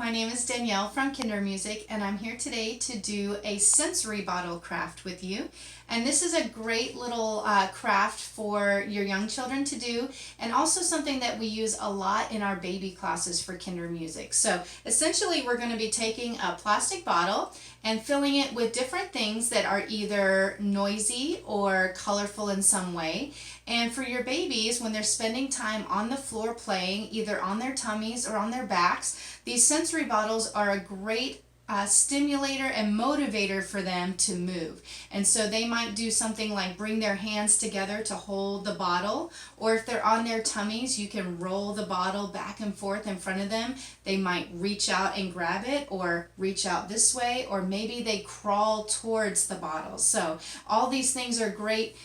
my name is Danielle from Kinder Music, and I'm here today to do a sensory bottle craft with you. And this is a great little craft for your young children to do, and also something that we use a lot in our baby classes for Kinder Music. So essentially we're going to be taking a plastic bottle and filling it with different things that are either noisy or colorful in some way. And for your babies, when they're spending time on the floor playing, either on their tummies or on their backs, these sensory bottles are a great stimulator and motivator for them to move. And so they might do something like bring their hands together to hold the bottle, or if they're on their tummies, you can roll the bottle back and forth in front of them. They might reach out and grab it, or reach out this way, or maybe they crawl towards the bottle. So all these things are great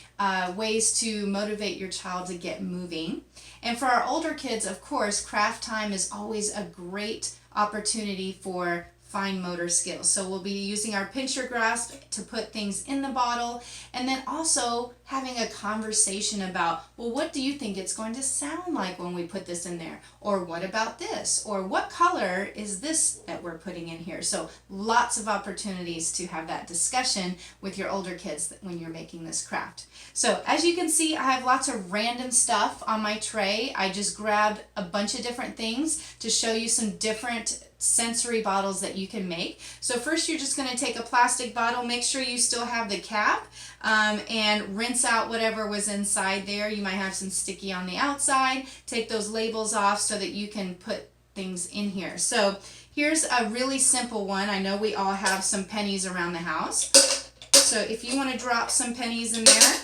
ways to motivate your child to get moving. And for our older kids, of course, craft time is always a great opportunity for fine motor skills. So we'll be using our pincher grasp to put things in the bottle, and then also having a conversation about, well, what do you think it's going to sound like when we put this in there? Or what about this? Or what color is this that we're putting in here? So lots of opportunities to have that discussion with your older kids when you're making this craft. So as you can see, I have lots of random stuff on my tray. I just grabbed a bunch of different things to show you some different sensory bottles that you can make. So first you're just going to take a plastic bottle, make sure you still have the cap, and rinse out whatever was inside there. You might have some sticky on the outside. Take those labels off so that you can put things in here. So here's a really simple one. I know we all have some pennies around the house. So if you want to drop some pennies in there,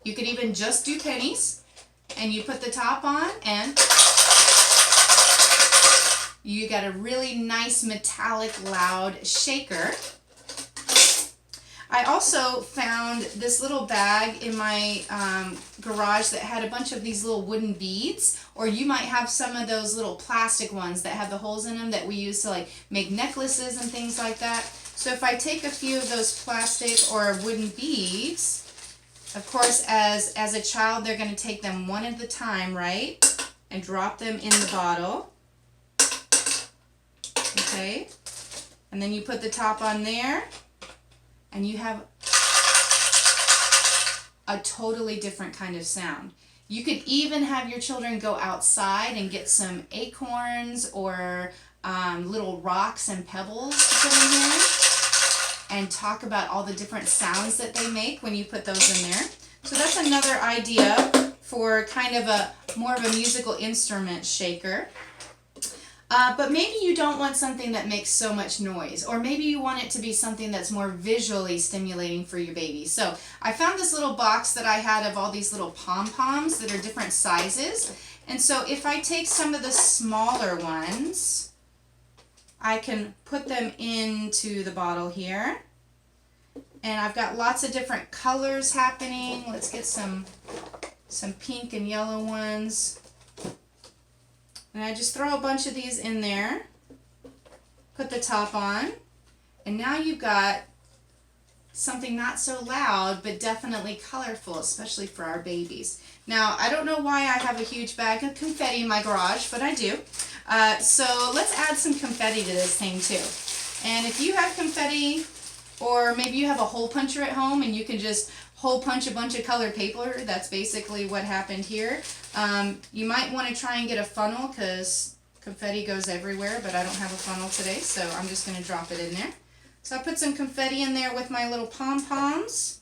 you could even just do pennies, and you put the top on, and you got a really nice metallic loud shaker. I also found this little bag in my garage that had a bunch of these little wooden beads, or you might have some of those little plastic ones that have the holes in them that we use to like make necklaces and things like that. So if I take a few of those plastic or wooden beads, of course as a child they're going to take them one at a time, right? And drop them in the bottle. Okay, and then you put the top on there, and you have a totally different kind of sound. You could even have your children go outside and get some acorns or little rocks and pebbles to put in here, and talk about all the different sounds that they make when you put those in there. So that's another idea for kind of a more of a musical instrument shaker. But maybe you don't want something that makes so much noise, or maybe you want it to be something that's more visually stimulating for your baby. So I found this little box that I had of all these little pom-poms that are different sizes. And so if I take some of the smaller ones, I can put them into the bottle here. And I've got lots of different colors happening. Let's get some pink and yellow ones. And I just throw a bunch of these in there, put the top on, and now you've got something not so loud, but definitely colorful, especially for our babies. Now, I don't know why I have a huge bag of confetti in my garage, but I do. So let's add some confetti to this thing too. And if you have confetti, or maybe you have a hole puncher at home and you can just hole punch a bunch of colored paper, that's basically what happened here. You might want to try and get a funnel because confetti goes everywhere, but I don't have a funnel today, so I'm just going to drop it in there. So I put some confetti in there with my little pom-poms,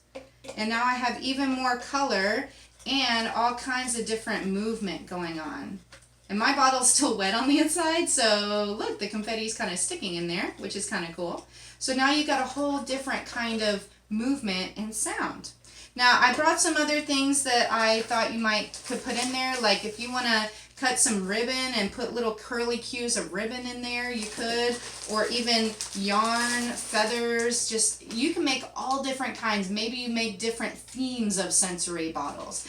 and now I have even more color and all kinds of different movement going on. And my bottle's still wet on the inside, so look, the confetti's kind of sticking in there, which is kind of cool. So now you've got a whole different kind of movement and sound. Now I brought some other things that I thought you could put in there, like if you want to cut some ribbon and put little curly cues of ribbon in there, you could, or even yarn, feathers, just, you can make all different kinds. Maybe you make different themes of sensory bottles.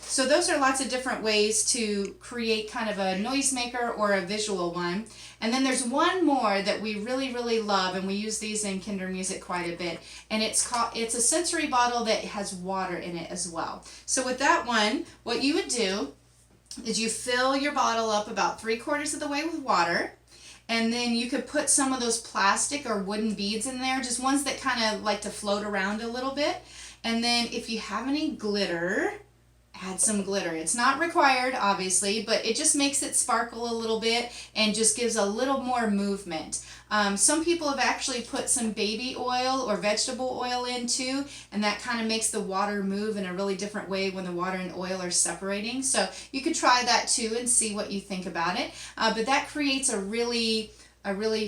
So those are lots of different ways to create kind of a noisemaker or a visual one. And then there's one more that we really, really love, and we use these in Kinder Music quite a bit, and it's a sensory bottle that has water in it as well. So with that one, what you would do is you fill your bottle up about 3/4 of the way with water. And then you could put some of those plastic or wooden beads in there, just ones that kind of like to float around a little bit. And then if you have any glitter, add some glitter. It's not required, obviously, but it just makes it sparkle a little bit and just gives a little more movement. Some people have actually put some baby oil or vegetable oil in too, and that kind of makes the water move in a really different way when the water and oil are separating. So you could try that too and see what you think about it. But that creates a really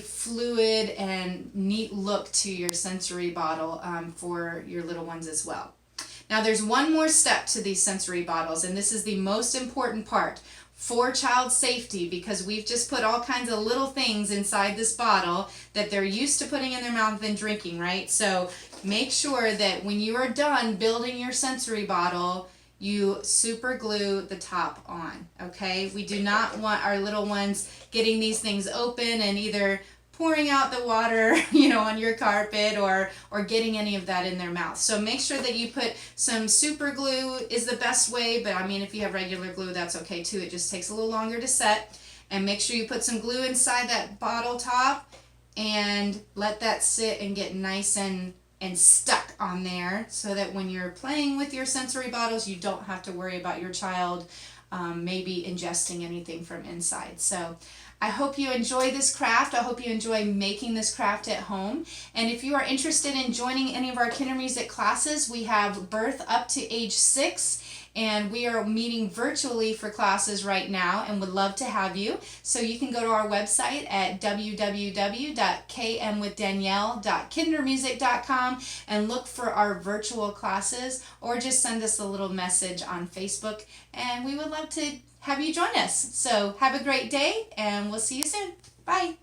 fluid and neat look to your sensory bottle for your little ones as well. Now there's one more step to these sensory bottles, and this is the most important part for child safety, because we've just put all kinds of little things inside this bottle that they're used to putting in their mouth and drinking, right? So make sure that when you are done building your sensory bottle, you super glue the top on, okay? We do not want our little ones getting these things open and either pouring out the water, on your carpet or getting any of that in their mouth. So make sure that you put some super glue is the best way, but I mean, if you have regular glue, that's okay too. It just takes a little longer to set. And make sure you put some glue inside that bottle top and let that sit and get nice and stuck on there, so that when you're playing with your sensory bottles, you don't have to worry about your child maybe ingesting anything from inside. So I hope you enjoy this craft. I hope you enjoy making this craft at home. And if you are interested in joining any of our Kindermusic classes, we have birth up to age 6, and we are meeting virtually for classes right now and would love to have you. So you can go to our website at www.kmwithdanielle.kindermusic.com and look for our virtual classes, or just send us a little message on Facebook, and we would love to have you join us. So have a great day, and we'll see you soon. Bye.